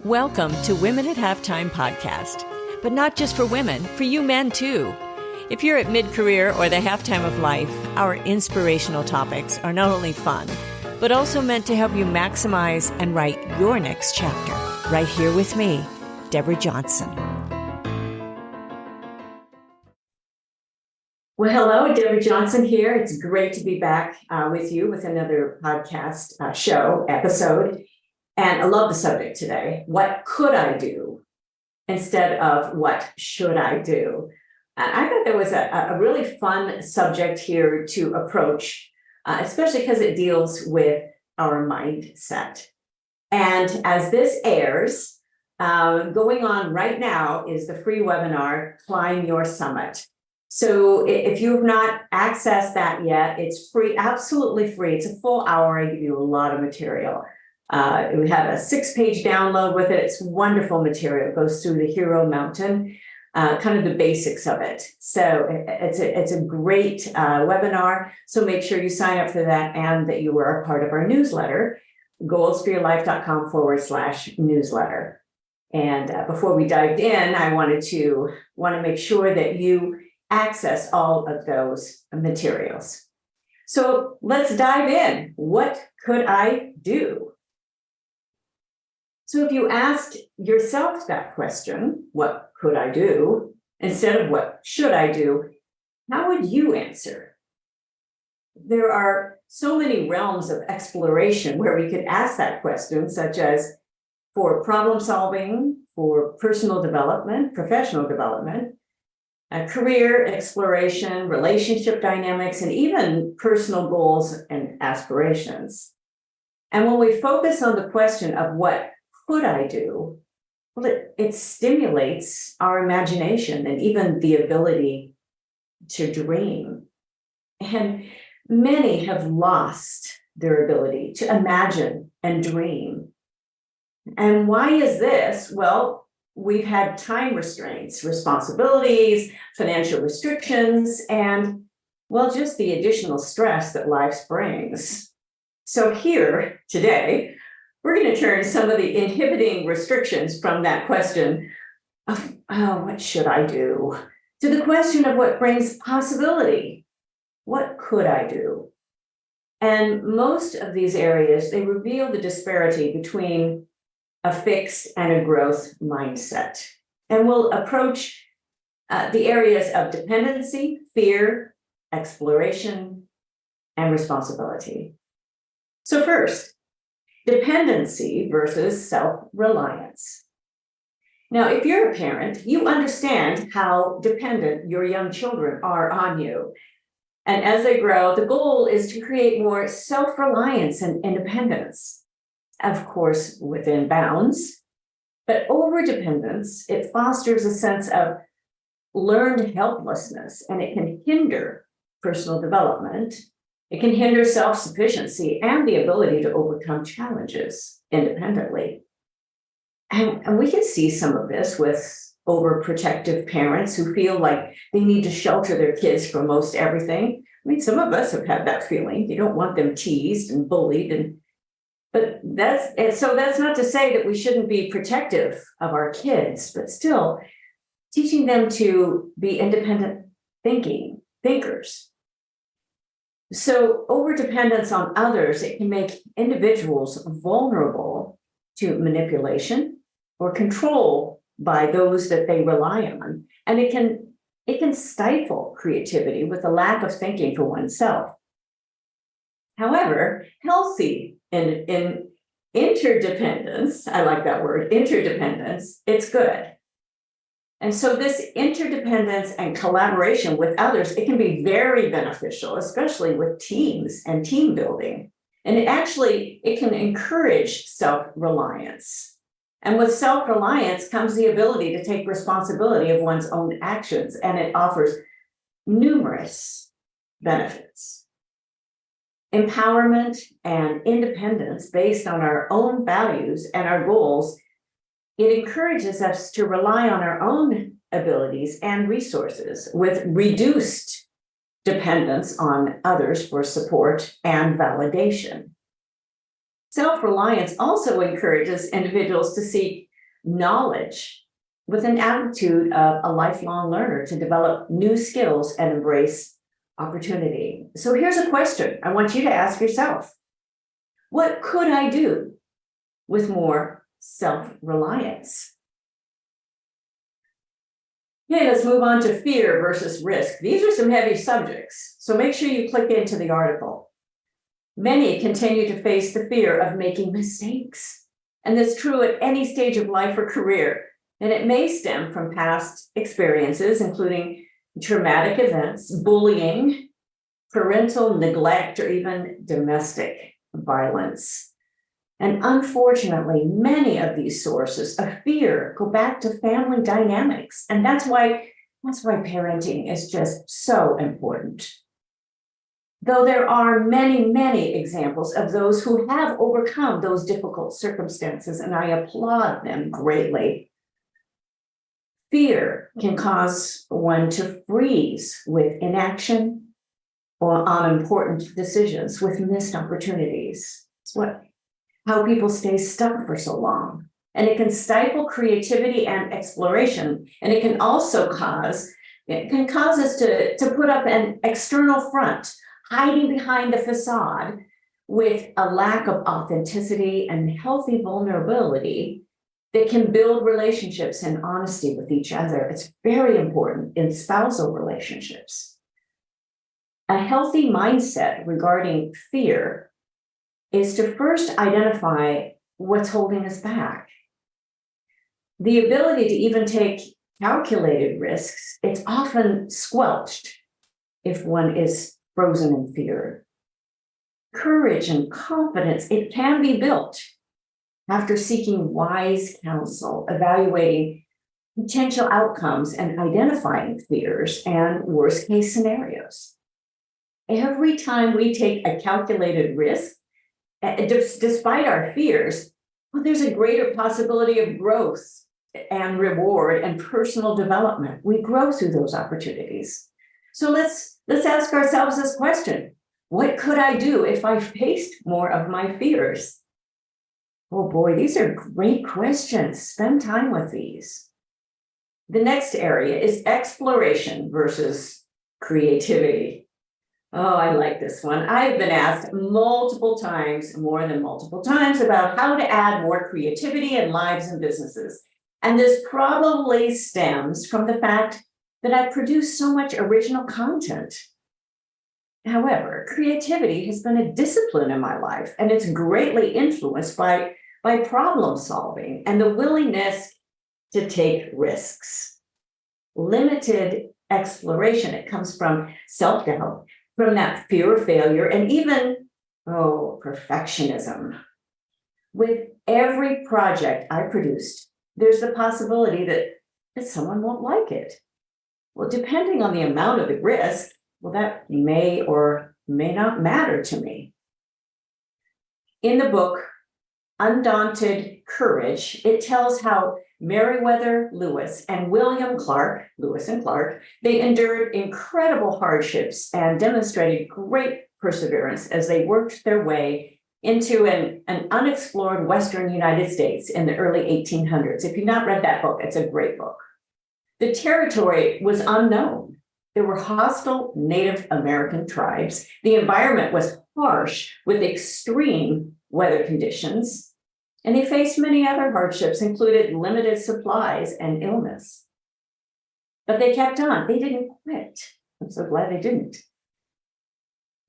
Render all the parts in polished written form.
Welcome to Women at Halftime podcast, but not just for women, for you men too. If you're at mid-career or the halftime of life, our inspirational topics are not only fun, but also meant to help you maximize and write your next chapter. Right here with me, Deborah Johnson. Well, hello, Deborah Johnson here. It's great to be back with you with another podcast episode. And I love the subject today. What could I do instead of what should I do? And I thought that was a really fun subject here to approach, especially because it deals with our mindset. And as this airs, going on right now is the free webinar, Climb Your Summit. So if you've not accessed that yet, it's free, absolutely free. It's a full hour. I give you a lot of material. We have a 6-page download with it. It's wonderful material. It goes through the Hero Mountain, kind of the basics of it. So it's a great webinar. So make sure you sign up for that and that you are a part of our newsletter, goalsforyourlife.com/newsletter. And before we dived in, I want to make sure that you access all of those materials. So let's dive in. What could I do? So if you asked yourself that question, what could I do, instead of what should I do, how would you answer? There are so many realms of exploration where we could ask that question, such as for problem solving, for personal development, professional development, career exploration, relationship dynamics, and even personal goals and aspirations. And when we focus on the question of what could I do, well, it stimulates our imagination and even the ability to dream. And many have lost their ability to imagine and dream. And why is this? Well, we've had time restraints, responsibilities, financial restrictions, and, well, just the additional stress that life brings. So here today, we're going to turn some of the inhibiting restrictions from that question of, what should I do, to the question of what brings possibility. What could I do? And most of these areas, they reveal the disparity between a fixed and a growth mindset. And we'll approach the areas of dependency, fear, exploration, and responsibility. So first, dependency versus self-reliance. Now, if you're a parent, you understand how dependent your young children are on you. And as they grow, the goal is to create more self-reliance and independence. Of course, within bounds, but overdependence, it fosters a sense of learned helplessness, and it can hinder personal development. It can hinder self-sufficiency and the ability to overcome challenges independently. And we can see some of this with overprotective parents who feel like they need to shelter their kids from most everything. I mean, some of us have had that feeling. You don't want them teased and bullied, but that's not to say that we shouldn't be protective of our kids, but still teaching them to be independent thinkers. So overdependence on others, it can make individuals vulnerable to manipulation or control by those that they rely on. And it can stifle creativity with a lack of thinking for oneself. However, healthy in interdependence, I like that word, interdependence, it's good. And so this interdependence and collaboration with others, it can be very beneficial, especially with teams and team building. And it can encourage self-reliance. And with self-reliance comes the ability to take responsibility of one's own actions, and it offers numerous benefits. Empowerment and independence based on our own values and our goals, it encourages us to rely on our own abilities and resources with reduced dependence on others for support and validation. Self-reliance also encourages individuals to seek knowledge with an attitude of a lifelong learner to develop new skills and embrace opportunity. So here's a question I want you to ask yourself. What could I do with more self-reliance? Okay, let's move on to fear versus risk. These are some heavy subjects, so make sure you click into the article. Many continue to face the fear of making mistakes, and that's true at any stage of life or career, and it may stem from past experiences, including traumatic events, bullying, parental neglect, or even domestic violence. And unfortunately, many of these sources of fear go back to family dynamics. And that's why parenting is just so important. Though there are many, many examples of those who have overcome those difficult circumstances, and I applaud them greatly, fear can cause one to freeze with inaction or on important decisions, with missed opportunities. It's how people stay stuck for so long. And it can stifle creativity and exploration. And it can also cause us to put up an external front, hiding behind the facade with a lack of authenticity and healthy vulnerability that can build relationships and honesty with each other. It's very important in spousal relationships. A healthy mindset regarding fear is to first identify what's holding us back. The ability to even take calculated risks, it's often squelched if one is frozen in fear. Courage and confidence, it can be built after seeking wise counsel, evaluating potential outcomes, and identifying fears and worst case scenarios. Every time we take a calculated risk, despite our fears, well, there's a greater possibility of growth and reward and personal development. We grow through those opportunities. So let's ask ourselves this question. What could I do if I faced more of my fears? Oh boy, these are great questions. Spend time with these. The next area is exploration versus creativity. Oh, I like this one. I've been asked multiple times, more than multiple times, about how to add more creativity in lives and businesses. And this probably stems from the fact that I've produced so much original content. However, creativity has been a discipline in my life, and it's greatly influenced by problem solving and the willingness to take risks. Limited exploration, it comes from self-doubt, from that fear of failure, and even, perfectionism. With every project I produced, there's the possibility that someone won't like it. Well, depending on the amount of the risk, that may or may not matter to me. In the book, Undaunted Courage, it tells how Meriwether Lewis and William Clark, Lewis and Clark, they endured incredible hardships and demonstrated great perseverance as they worked their way into an unexplored Western United States in the early 1800s. If you've not read that book, it's a great book. The territory was unknown. There were hostile Native American tribes. The environment was harsh with extreme weather conditions. And they faced many other hardships, included limited supplies and illness. But they kept on. They didn't quit. I'm so glad they didn't.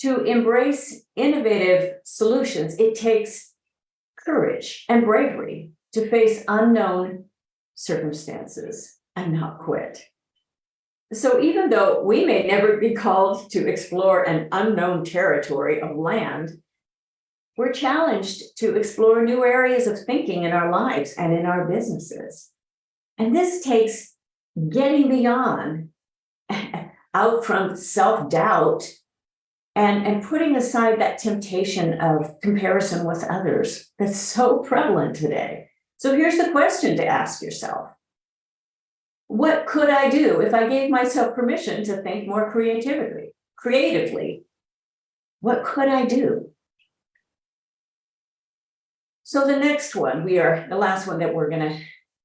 To embrace innovative solutions, it takes courage and bravery to face unknown circumstances and not quit. So even though we may never be called to explore an unknown territory of land, we're challenged to explore new areas of thinking in our lives and in our businesses. And this takes getting beyond, out from self-doubt, and putting aside that temptation of comparison with others that's so prevalent today. So here's the question to ask yourself. What could I do if I gave myself permission to think more creatively? What could I do? So the next one, the last one that we're going to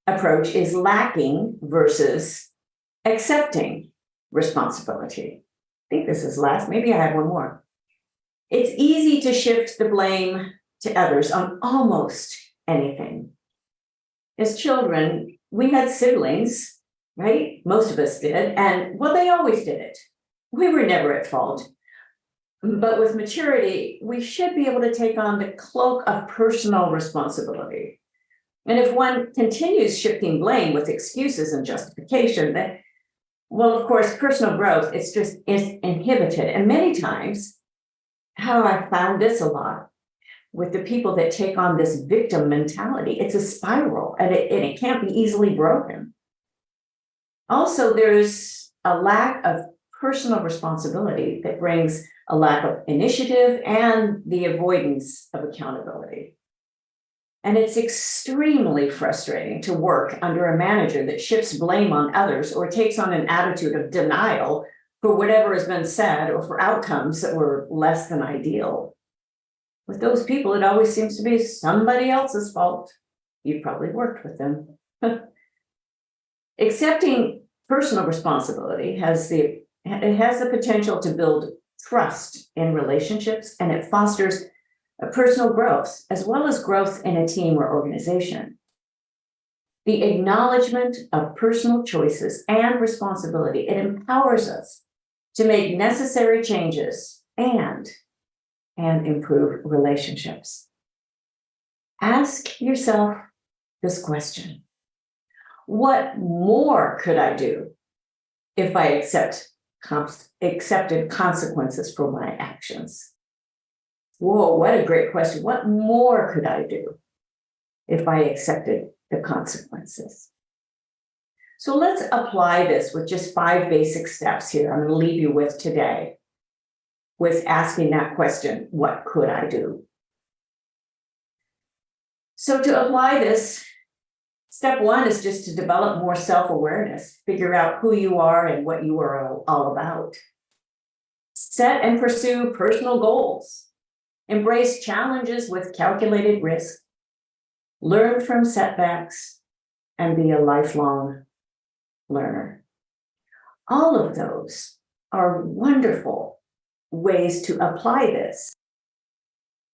approach is lacking versus accepting responsibility. I think this is last. Maybe I have one more. It's easy to shift the blame to others on almost anything. As children, we had siblings, right? Most of us did. And well, they always did it. We were never at fault. But with maturity, we should be able to take on the cloak of personal responsibility. And if one continues shifting blame with excuses and justification, then, well, of course, personal growth is inhibited. And many times, how I found this a lot with the people that take on this victim mentality, it's a spiral and it can't be easily broken. Also, there's a lack of personal responsibility that brings a lack of initiative and the avoidance of accountability. And it's extremely frustrating to work under a manager that shifts blame on others or takes on an attitude of denial for whatever has been said or for outcomes that were less than ideal. With those people, it always seems to be somebody else's fault. You've probably worked with them. Accepting personal responsibility has the potential to build trust in relationships, and it fosters a personal growth as well as growth in a team or organization. The acknowledgement of personal choices and responsibility, it empowers us to make necessary changes and improve relationships. Ask yourself this question: what more could I do if I accepted consequences for my actions? Whoa, what a great question. What more could I do if I accepted the consequences? So let's apply this with just 5 basic steps here I'm going to leave you with today, with asking that question, what could I do? So to apply this, step 1 is just to develop more self-awareness, figure out who you are and what you are all about. Set and pursue personal goals. Embrace challenges with calculated risk. Learn from setbacks and be a lifelong learner. All of those are wonderful ways to apply this.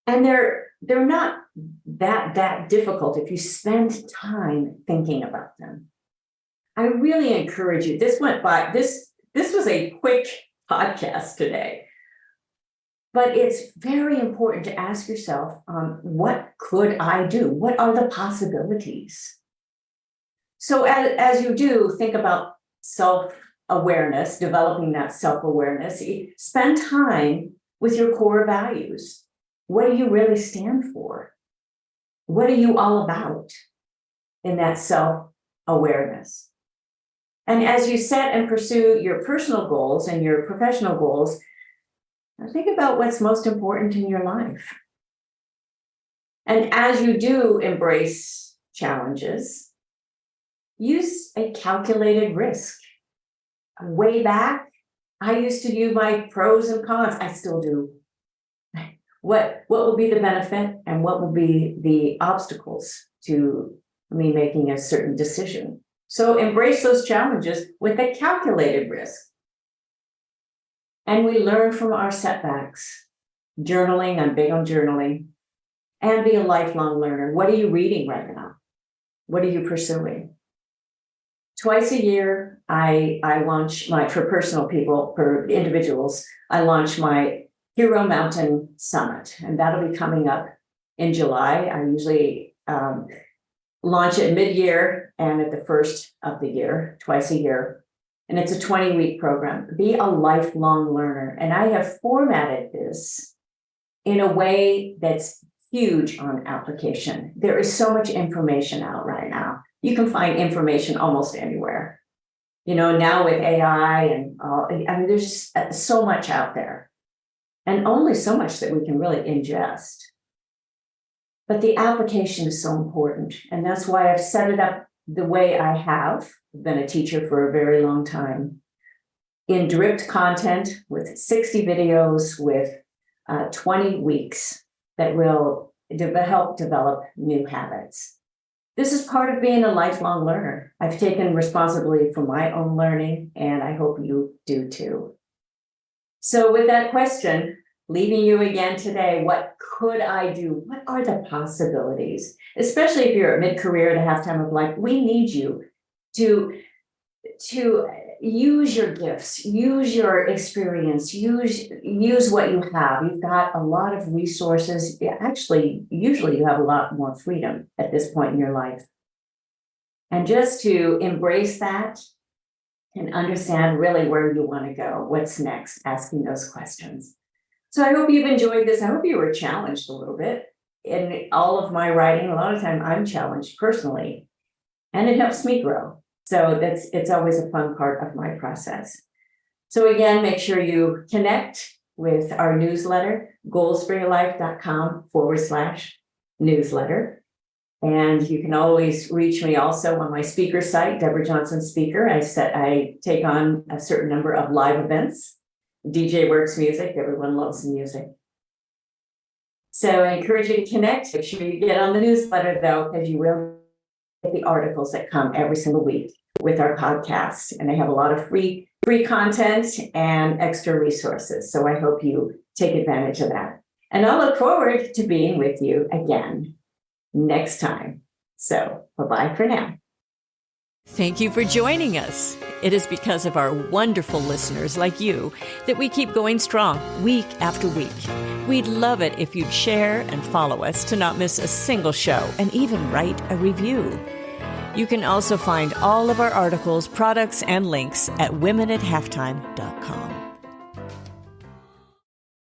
And they're not that difficult if you spend time thinking about them. I really encourage you. This went by, this was a quick podcast today, but it's very important to ask yourself, what could I do? What are the possibilities? So as you do, think about self-awareness, developing that self-awareness. Spend time with your core values. What do you really stand for? What are you all about in that self-awareness? And as you set and pursue your personal goals and your professional goals, think about what's most important in your life. And as you do embrace challenges, use a calculated risk. Way back, I used to view my pros and cons. I still do. What will be the benefit and what will be the obstacles to me making a certain decision? So embrace those challenges with a calculated risk. And we learn from our setbacks. Journaling, I'm big on journaling. And be a lifelong learner. What are you reading right now? What are you pursuing? Twice a year, I launch for personal people, for individuals, I launch my Hero Mountain Summit, and that'll be coming up in July. I usually launch it mid-year and at the first of the year, twice a year. And it's a 20-week program. Be a lifelong learner. And I have formatted this in a way that's huge on application. There is so much information out right now. You can find information almost anywhere. You know, now with AI and all, I mean, there's so much out there. And only so much that we can really ingest. But the application is so important. And that's why I've set it up the way I have. I've been a teacher for a very long time. In direct content with 60 videos with 20 weeks that will help develop new habits. this is part of being a lifelong learner. I've taken responsibility for my own learning, and I hope you do too. So with that question, leaving you again today, what could I do? What are the possibilities? Especially if you're at mid-career at a halftime of life, we need you to use your gifts, use your experience, use what you have. You've got a lot of resources. Actually, usually you have a lot more freedom at this point in your life. And just to embrace that and understand really where you want to go, what's next, asking those questions. So I hope you've enjoyed this. I hope you were challenged a little bit. In all of my writing, a lot of time I'm challenged personally, and it helps me grow. So it's always a fun part of my process. So again, make sure you connect with our newsletter, goalsforyourlife.com/newsletter. And you can always reach me also on my speaker site, Deborah Johnson Speaker. I take on a certain number of live events. DJ works music, everyone loves music. So I encourage you to connect. Make sure you get on the newsletter though, because you will the articles that come every single week with our podcast, and they have a lot of free content and extra resources. So I hope you take advantage of that. And I'll look forward to being with you again next time. So bye-bye for now. Thank you for joining us. It is because of our wonderful listeners like you that we keep going strong week after week. We'd love it if you'd share and follow us to not miss a single show and even write a review. You can also find all of our articles, products, and links at womenathalftime.com.